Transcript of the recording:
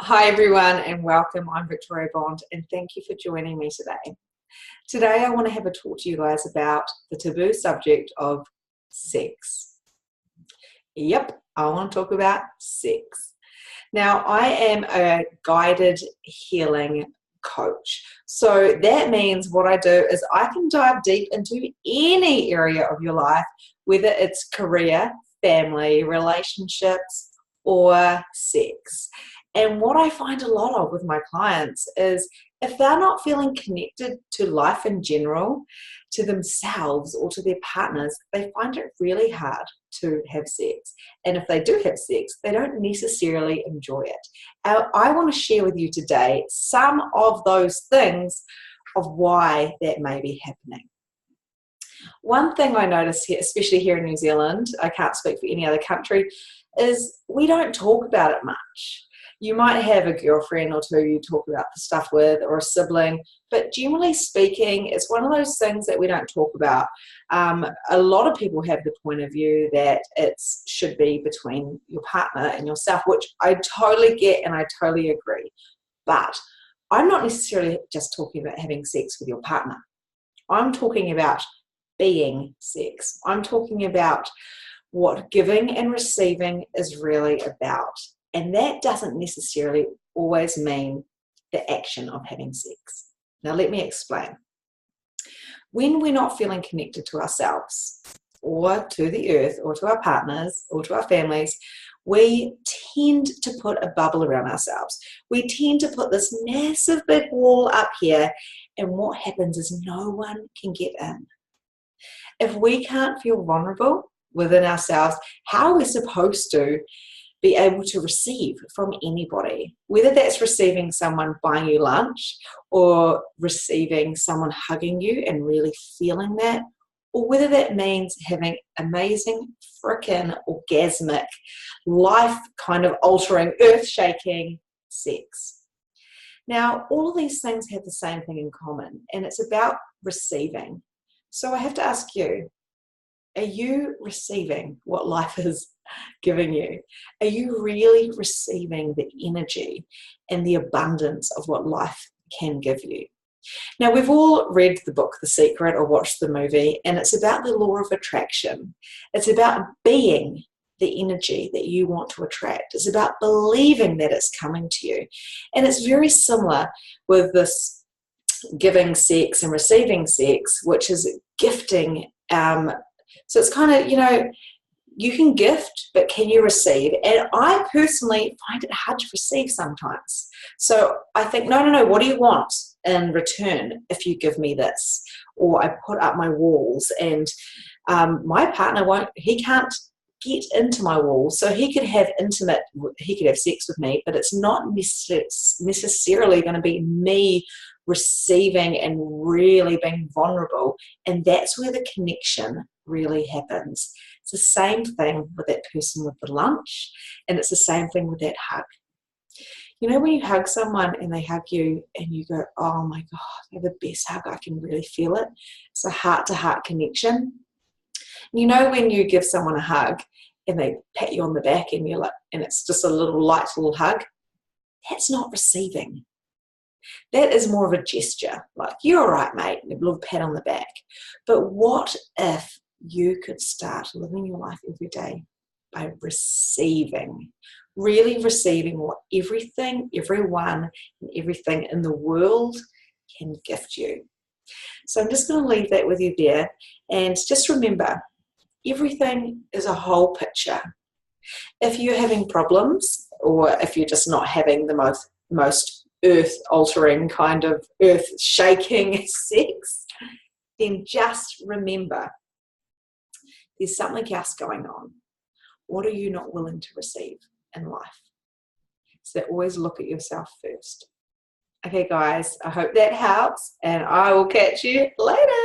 Hi everyone and welcome. I'm Victoria Bond and thank you for joining me today. Today I want to have a talk to you guys about the taboo subject of sex. Yep, I want to talk about sex. Now I am a guided healing coach. So that means what I do is I can dive deep into any area of your life, whether it's career, family, relationships, or sex. And what I find a lot of with my clients is if they're not feeling connected to life in general, to themselves or to their partners, they find it really hard to have sex. And if they do have sex, they don't necessarily enjoy it. I want to share with you today some of those things of why that may be happening. One thing I notice here, especially here in New Zealand, I can't speak for any other country, is we don't talk about it much. You might have a girlfriend or two you talk about the stuff with, or a sibling, but generally speaking, it's one of those things that we don't talk about. A lot of people have the point of view that it should be between your partner and yourself, which I totally get and I totally agree. But I'm not necessarily just talking about having sex with your partner. I'm talking about being sex. I'm talking about what giving and receiving is really about. And that doesn't necessarily always mean the action of having sex. Now, let me explain. When we're not feeling connected to ourselves or to the earth or to our partners or to our families, we tend to put a bubble around ourselves. We tend to put this massive big wall up here, and what happens is no one can get in. If we can't feel vulnerable within ourselves, how are we supposed to be able to receive from anybody? Whether that's receiving someone buying you lunch, or receiving someone hugging you and really feeling that, or whether that means having amazing, frickin' orgasmic, life kind of altering, earth shaking sex. Now, all of these things have the same thing in common, and it's about receiving. So I have to ask you, are you receiving what life is giving you? Are you really receiving the energy and the abundance of what life can give you? Now, we've all read the book The Secret or watched the movie, and it's about the law of attraction. It's about being the energy that you want to attract. It's about believing that it's coming to you. And it's very similar with this giving sex and receiving sex, which is gifting. So it's kind of, you can gift, but can you receive? And I personally find it hard to receive sometimes. So I think, no, what do you want in return if you give me this? Or I put up my walls, and my partner he can't get into my walls. So he could have sex with me, but it's not necessarily going to be me receiving and really being vulnerable. And that's where the connection really happens. It's the same thing with that person with the lunch, and it's the same thing with that hug. When you hug someone and they hug you and you go, oh my God, they're the best hug, I can really feel it. It's a heart-to-heart connection. When you give someone a hug and they pat you on the back and you're like, and it's just a light little hug, that's not receiving. That is more of a gesture, like, you're all right, mate, and a little pat on the back. But what if you could start living your life every day by receiving, really receiving what everything, everyone, and everything in the world can gift you? So I'm just going to leave that with you there. And just remember, everything is a whole picture. If you're having problems, or if you're just not having the most earth-altering kind of earth-shaking sex, then just remember there's something else going on. What are you not willing to receive in life? So always look at yourself first. Okay, guys, I hope that helps, and I will catch you later.